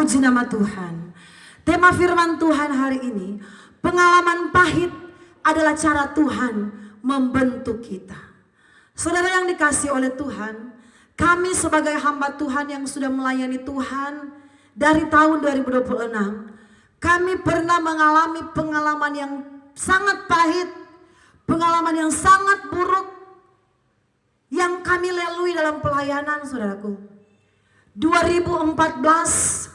Puji nama Tuhan. Tema firman Tuhan hari ini, pengalaman pahit adalah cara Tuhan membentuk kita. Saudara yang dikasihi oleh Tuhan, kami sebagai hamba Tuhan yang sudah melayani Tuhan dari tahun 2026, kami pernah mengalami pengalaman yang sangat pahit, pengalaman yang sangat buruk yang kami lalui dalam pelayanan, saudaraku. 2014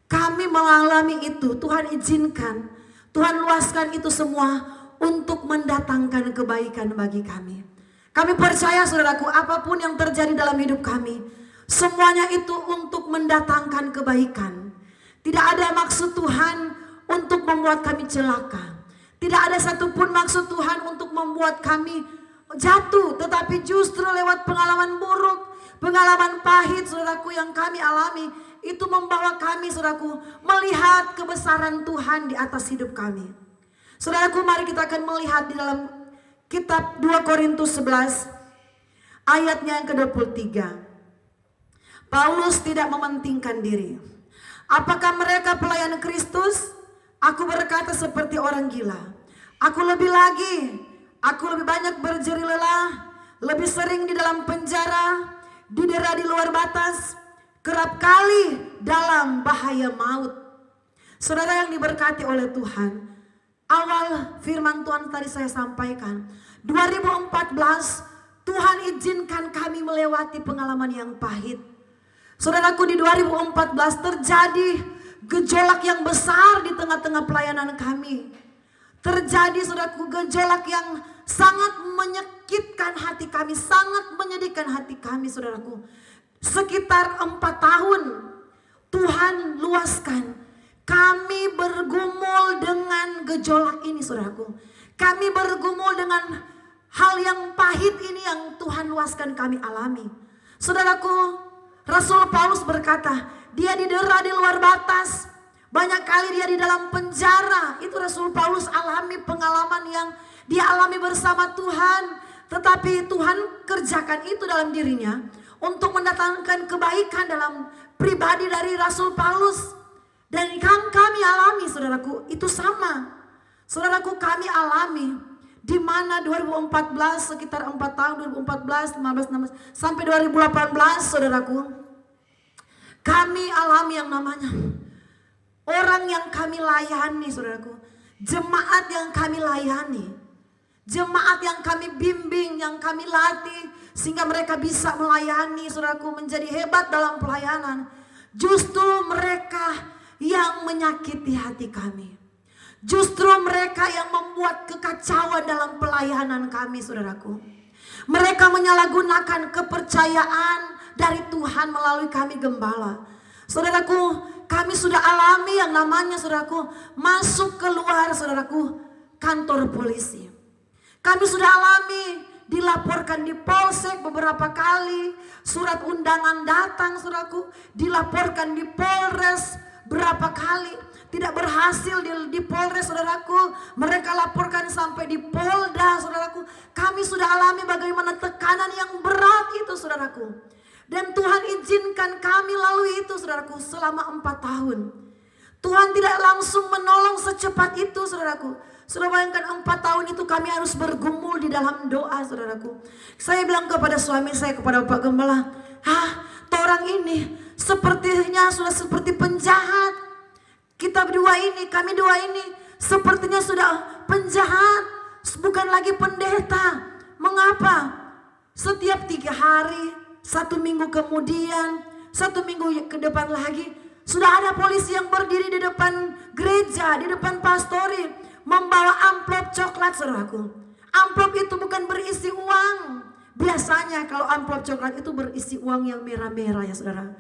kami mengalami itu. Tuhan izinkan, Tuhan luaskan itu semua untuk mendatangkan kebaikan bagi kami. Kami percaya saudaraku, apapun yang terjadi dalam hidup kami, semuanya itu untuk mendatangkan kebaikan. Tidak ada maksud Tuhan untuk membuat kami celaka. Tidak ada satupun maksud Tuhan untuk membuat kami jatuh. Tetapi justru lewat pengalaman buruk, pengalaman pahit saudaraku yang kami alami, itu membawa kami saudaraku melihat kebesaran Tuhan di atas hidup kami. Saudaraku, mari kita akan melihat di dalam kitab 2 Korintus 11 ayatnya yang ke-23. Paulus tidak mementingkan diri. Apakah mereka pelayan Kristus? Aku berkata seperti orang gila. Aku lebih lagi, aku lebih banyak berjerih lelah, lebih sering di dalam penjara, didera di luar batas, kerap kali dalam bahaya maut. Saudara yang diberkati oleh Tuhan, awal firman Tuhan tadi saya sampaikan, 2014 Tuhan izinkan kami melewati pengalaman yang pahit. Saudaraku, di 2014 terjadi gejolak yang besar di tengah-tengah pelayanan kami. Terjadi saudaraku gejolak yang sangat menyakitkan hati kami, sangat menyedihkan hati kami saudaraku. Sekitar 4 tahun Tuhan luaskan kami bergumul dengan gejolak ini saudaraku. Kami bergumul dengan hal yang pahit ini yang Tuhan luaskan kami alami. Saudaraku, Rasul Paulus berkata, dia didera di luar batas. Banyak kali dia di dalam penjara. Itu Rasul Paulus alami pengalaman yang dia alami bersama Tuhan. Tetapi Tuhan kerjakan itu dalam dirinya untuk mendatangkan kebaikan dalam pribadi dari Rasul Paulus. Dan kami alami saudaraku itu sama. Saudaraku, kami alami di mana 2014 sekitar 4 tahun 2014, 15, 16 sampai 2018 saudaraku, kami alami yang namanya orang yang kami layani saudaraku, jemaat yang kami layani, jemaat yang kami bimbing, yang kami latih sehingga mereka bisa melayani saudaraku menjadi hebat dalam pelayanan. Justru mereka yang menyakiti hati kami. Justru mereka yang membuat kekacauan dalam pelayanan kami saudaraku. Mereka menyalahgunakan kepercayaan dari Tuhan melalui kami gembala. Saudaraku, kami sudah alami yang namanya saudaraku masuk keluar saudaraku kantor polisi. Kami sudah alami dilaporkan di polsek beberapa kali, surat undangan datang saudaraku, dilaporkan di Polres berapa kali, tidak berhasil di Polres saudaraku, mereka laporkan sampai di Polda saudaraku. Kami sudah alami bagaimana tekanan yang berat itu saudaraku. Dan Tuhan izinkan kami lalui itu saudaraku selama 4 tahun. Tuhan tidak langsung menolong secepat itu saudaraku. Sudah bayangkan 4 tahun itu kami harus bergumul di dalam doa saudaraku. Saya bilang kepada suami saya, kepada Bapak Gembala, orang ini sepertinya sudah seperti penjahat. Kita berdua ini, kami dua ini sepertinya sudah penjahat, bukan lagi pendeta. Mengapa? Setiap 3 hari, 1 minggu kemudian, 1 minggu ke depan lagi, sudah ada polisi yang berdiri di depan gereja, di depan pastori, membawa amplop coklat saudaraku. Amplop itu bukan berisi uang. Biasanya kalau amplop coklat itu berisi uang yang merah-merah ya saudara,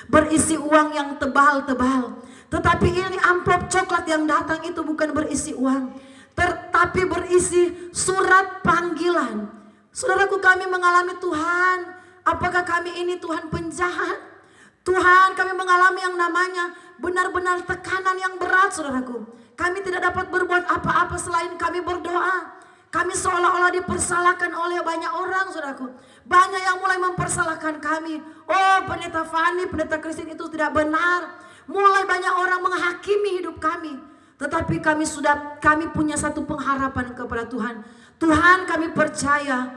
berisi uang yang tebal-tebal. Tetapi ini amplop coklat yang datang itu bukan berisi uang, tetapi berisi surat panggilan. Saudaraku, kami mengalami Tuhan, apakah kami ini Tuhan penjahat? Tuhan, kami mengalami yang namanya benar-benar tekanan yang berat saudaraku. Kami tidak dapat berbuat apa-apa selain kami berdoa. Kami seolah-olah dipersalahkan oleh banyak orang saudaraku. Banyak yang mulai mempersalahkan kami. Oh, pendeta Fani, pendeta Kristin itu tidak benar. Mulai banyak orang menghakimi hidup kami. Tetapi kami punya satu pengharapan kepada Tuhan. Tuhan, kami percaya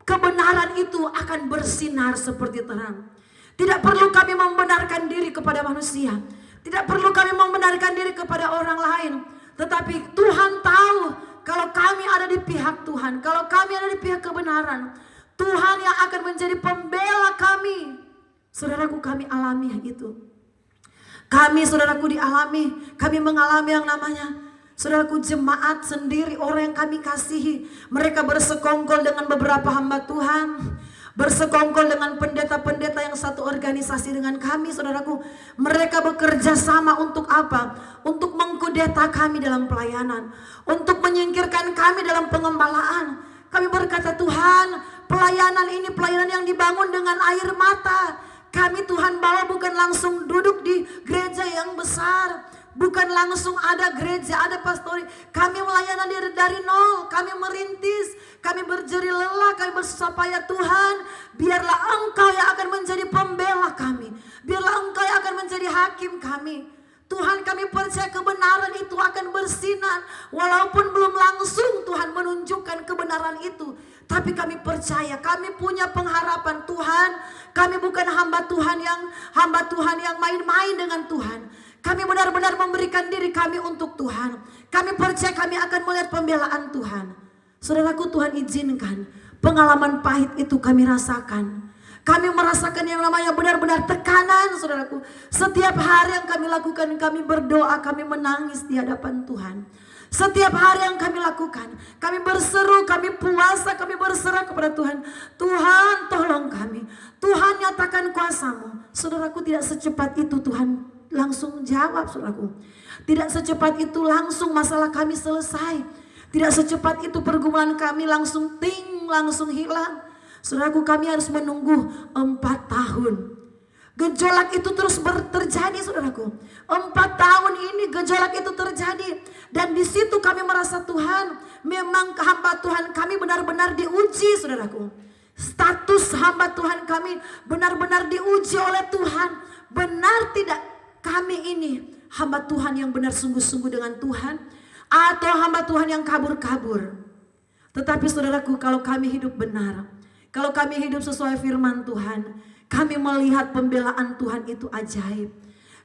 kebenaran itu akan bersinar seperti terang. Tidak perlu kami membenarkan diri kepada manusia. Tidak perlu kami membenarkan diri kepada orang lain. Tetapi Tuhan tahu kalau kami ada di pihak Tuhan. Kalau kami ada di pihak kebenaran. Tuhan yang akan menjadi pembela kami. Saudaraku, kami alami itu. Kami, saudaraku, kami mengalami yang namanya, saudaraku, jemaat sendiri, orang yang kami kasihi. Mereka bersekongkol dengan beberapa hamba Tuhan, bersekongkol dengan pendeta-pendeta yang satu organisasi dengan kami, saudaraku. Mereka bekerja sama untuk apa? Untuk mengkudeta kami dalam pelayanan, untuk menyingkirkan kami dalam pengembalaan. Kami berkata, Tuhan, pelayanan ini pelayanan yang dibangun dengan air mata. Kami Tuhan bawa bukan langsung duduk di gereja yang besar, bukan langsung ada gereja, ada pastori. Kami melayani dari nol, kami merintis, kami berjeri lelah, kami bersusah payah. Tuhan, biarlah Engkau yang akan menjadi pembela kami, biarlah Engkau yang akan menjadi hakim kami. Tuhan, kami percaya kebenaran itu akan bersinar. Walaupun belum langsung Tuhan menunjukkan kebenaran itu, tapi kami percaya, kami punya pengharapan. Tuhan, kami bukan hamba Tuhan yang main-main dengan Tuhan. Kami benar-benar memberikan diri kami untuk Tuhan. Kami percaya kami akan melihat pembelaan Tuhan. Saudaraku, Tuhan izinkan pengalaman pahit itu kami rasakan. Kami merasakan yang namanya benar-benar tekanan, saudaraku. Setiap hari yang kami lakukan, kami berdoa, kami menangis di hadapan Tuhan. Setiap hari yang kami lakukan, kami berseru, kami puasa, kami berserah kepada Tuhan. Tuhan, tolong kami. Tuhan, nyatakan kuasa-Mu. Saudaraku, tidak secepat itu Tuhan langsung jawab, saudaraku. Tidak secepat itu langsung masalah kami selesai. Tidak secepat itu pergumulan kami langsung hilang. Saudaraku, kami harus menunggu 4 tahun. Gejolak itu terus terjadi, saudaraku. 4 tahun ini gejolak itu terjadi. Dan di situ kami merasa, Tuhan, memang hamba Tuhan kami benar-benar diuji, saudaraku. Status hamba Tuhan kami benar-benar diuji oleh Tuhan. Benar tidak kami ini hamba Tuhan yang benar sungguh-sungguh dengan Tuhan, atau hamba Tuhan yang kabur-kabur? Tetapi saudaraku, kalau kami hidup benar, kalau kami hidup sesuai firman Tuhan, kami melihat pembelaan Tuhan itu ajaib.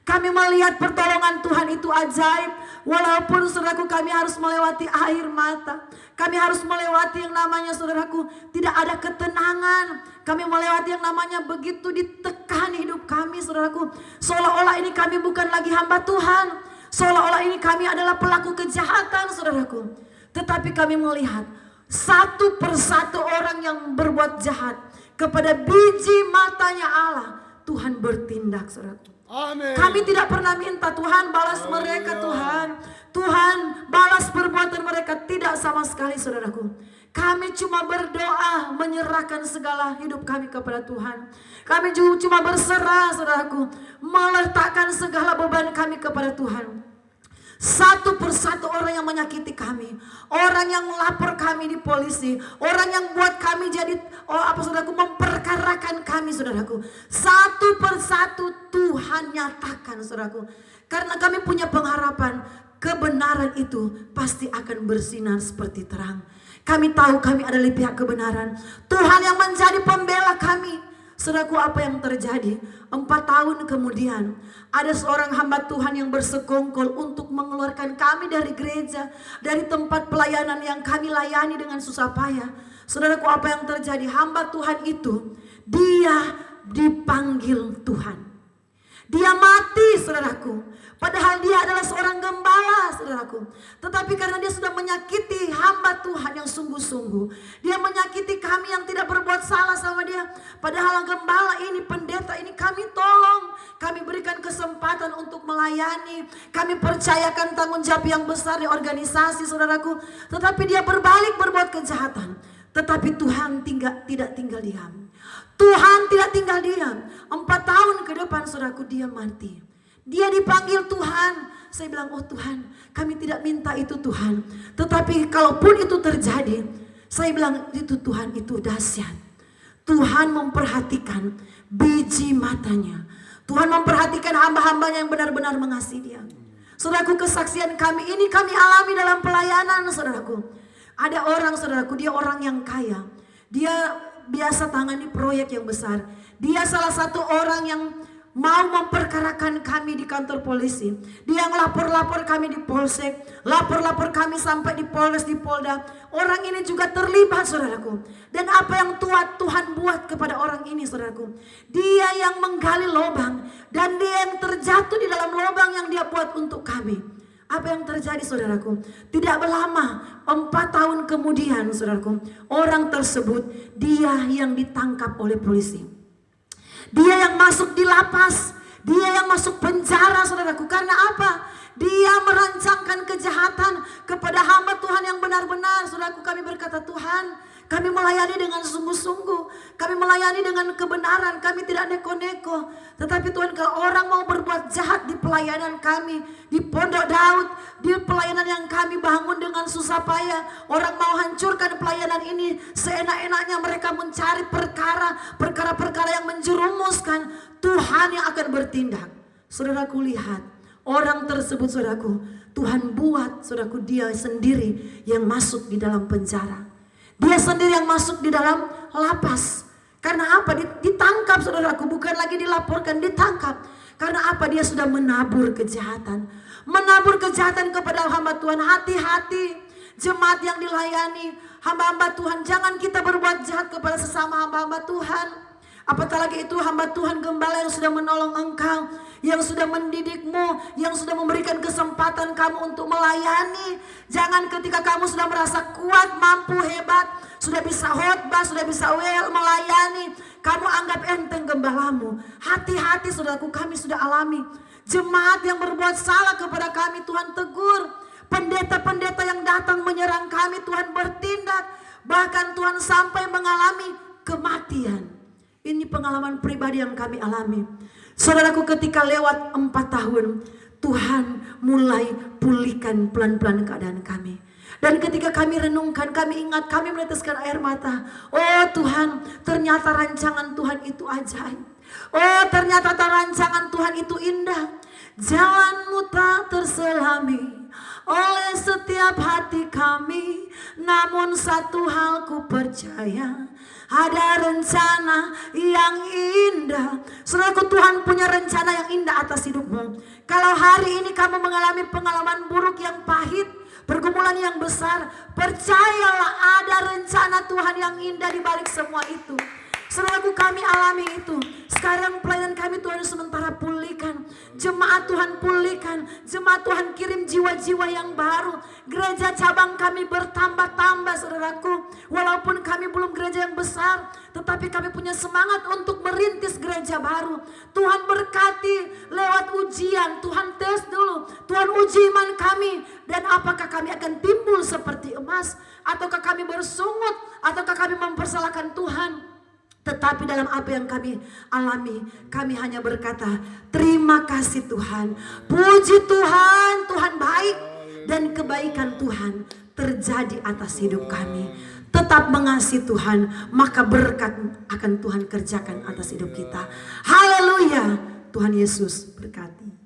Kami melihat pertolongan Tuhan itu ajaib. Walaupun saudaraku kami harus melewati air mata. Kami harus melewati yang namanya, saudaraku, tidak ada ketenangan. Kami melewati yang namanya begitu ditekan hidup kami, saudaraku. Seolah-olah ini kami bukan lagi hamba Tuhan. Seolah-olah ini kami adalah pelaku kejahatan, saudaraku. Tetapi kami melihat satu persatu orang yang berbuat jahat kepada biji matanya Allah, Tuhan bertindak, saudaraku. Amin. Kami tidak pernah minta Tuhan balas mereka, Tuhan balas perbuatan mereka, tidak sama sekali, saudaraku. Kami cuma berdoa, menyerahkan segala hidup kami kepada Tuhan. Kami cuma berserah, saudaraku, meletakkan segala beban kami kepada Tuhan. Satu persatu orang yang menyakiti kami, orang yang melapor kami di polisi, orang yang buat kami jadi saudaraku, memperkarakan kami, saudaraku. Satu persatu Tuhan nyatakan, saudaraku. Karena kami punya pengharapan, kebenaran itu pasti akan bersinar seperti terang. Kami tahu kami ada di pihak kebenaran. Tuhan yang menjadi pembela kami. Saudaraku, apa yang terjadi? 4 tahun kemudian, ada seorang hamba Tuhan yang bersekongkol untuk mengeluarkan kami dari gereja, dari tempat pelayanan yang kami layani dengan susah payah. Saudaraku, apa yang terjadi? Hamba Tuhan itu, dia dipanggil Tuhan. Dia mati, saudaraku. Padahal dia adalah seorang gembala, saudaraku. Tetapi karena dia sudah menyakiti hamba Tuhan yang sungguh-sungguh, dia menyakiti kami yang tidak berbuat salah sama dia. Padahal gembala ini, pendeta ini, kami tolong, kami berikan kesempatan untuk melayani, kami percayakan tanggung jawab yang besar di organisasi, saudaraku. Tetapi dia berbalik berbuat kejahatan. Tetapi Tuhan tidak tinggal diam. Tuhan tidak tinggal diam. 4 tahun ke depan, saudaraku, dia mati. Dia dipanggil Tuhan. Saya bilang, oh Tuhan, kami tidak minta itu, Tuhan. Tetapi kalaupun itu terjadi, saya bilang, itu Tuhan, itu dahsyat. Tuhan memperhatikan biji matanya. Tuhan memperhatikan hamba-hambanya yang benar-benar mengasihi dia. Saudaraku, kesaksian kami ini kami alami dalam pelayanan, saudaraku. Ada orang, saudaraku, dia orang yang kaya. Dia biasa tangani proyek yang besar. Dia salah satu orang yang mau memperkarakan kami di kantor polisi. Dia ngelapor-lapor kami di polsek, lapor-lapor kami sampai di Polres, di Polda. Orang ini juga terlibat, saudaraku. Dan apa yang Tuhan buat kepada orang ini, saudaraku? Dia yang menggali lubang dan dia yang terjatuh di dalam lubang yang dia buat untuk kami. Apa yang terjadi, saudaraku? Tidak berlama, 4 tahun kemudian, saudaraku, orang tersebut dia yang ditangkap oleh polisi. Dia yang masuk di lapas, dia yang masuk penjara, saudaraku. Karena apa? Dia merancangkan kejahatan kepada hamba Tuhan yang benar-benar. Saudaraku, kami berkata, Tuhan, kami melayani dengan sungguh-sungguh. Kami melayani dengan kebenaran, kami tidak neko-neko. Tetapi Tuhan, kalau orang mau berbuat jahat di pelayanan kami, di Pondok Daud, di pelayanan yang kami bangun dengan susah payah, orang mau hancurkan pelayanan ini, seenak-enaknya mereka mencari perkara-perkara yang menjerumuskan, Tuhan yang akan bertindak. Saudaraku, lihat, orang tersebut, saudaraku, Tuhan buat, saudaraku, dia sendiri yang masuk di dalam penjara. Dia sendiri yang masuk di dalam lapas. Karena apa? Ditangkap, saudaraku, bukan lagi dilaporkan, ditangkap. Karena apa? Dia sudah menabur kejahatan. Menabur kejahatan kepada hamba Tuhan. Hati-hati jemaat yang dilayani, hamba-hamba Tuhan. Jangan kita berbuat jahat kepada sesama hamba-hamba Tuhan. Apatah lagi itu hamba Tuhan gembala yang sudah menolong engkau, yang sudah mendidikmu, yang sudah memberikan kesempatan kamu untuk melayani. Jangan ketika kamu sudah merasa kuat, mampu, hebat, sudah bisa khotbah, sudah bisa melayani, kamu anggap enteng gembalamu. Hati-hati, saudaraku, kami sudah alami. Jemaat yang berbuat salah kepada kami, Tuhan tegur. Pendeta-pendeta yang datang menyerang kami, Tuhan bertindak. Bahkan Tuhan sampai mengalami kematian. Ini pengalaman pribadi yang kami alami. Saudaraku, ketika lewat 4 tahun, Tuhan mulai pulihkan pelan-pelan keadaan kami. Dan ketika kami renungkan, kami ingat, kami meneteskan air mata. Oh Tuhan, ternyata rancangan Tuhan itu ajaib. Oh ternyata rancangan Tuhan itu indah. Jalanmu tak terselami oleh setiap hati kami. Namun satu hal ku percaya, ada rencana yang indah. Saudaraku, Tuhan punya rencana yang indah atas hidupmu. Kalau hari ini kamu mengalami pengalaman buruk yang pahit, pergumulan yang besar, percayalah ada rencana Tuhan yang indah di balik semua itu. Saudaraku, kami alami itu. Sekarang pelayanan kami Tuhan sementara pulihkan. Jemaat Tuhan pulihkan. Jemaat Tuhan kirim jiwa-jiwa yang baru. Gereja cabang kami bertambah-tambah, saudaraku. Walaupun kami belum gereja yang besar, tetapi kami punya semangat untuk merintis gereja baru. Tuhan berkati lewat ujian. Tuhan tes dulu. Tuhan uji iman kami. Dan apakah kami akan timbul seperti emas? Ataukah kami bersungut? Ataukah kami mempersalahkan Tuhan? Tetapi dalam apa yang kami alami, kami hanya berkata, terima kasih Tuhan, puji Tuhan, Tuhan baik, dan kebaikan Tuhan terjadi atas hidup kami. Tetap mengasihi Tuhan, maka berkat akan Tuhan kerjakan atas hidup kita. Haleluya, Tuhan Yesus berkati.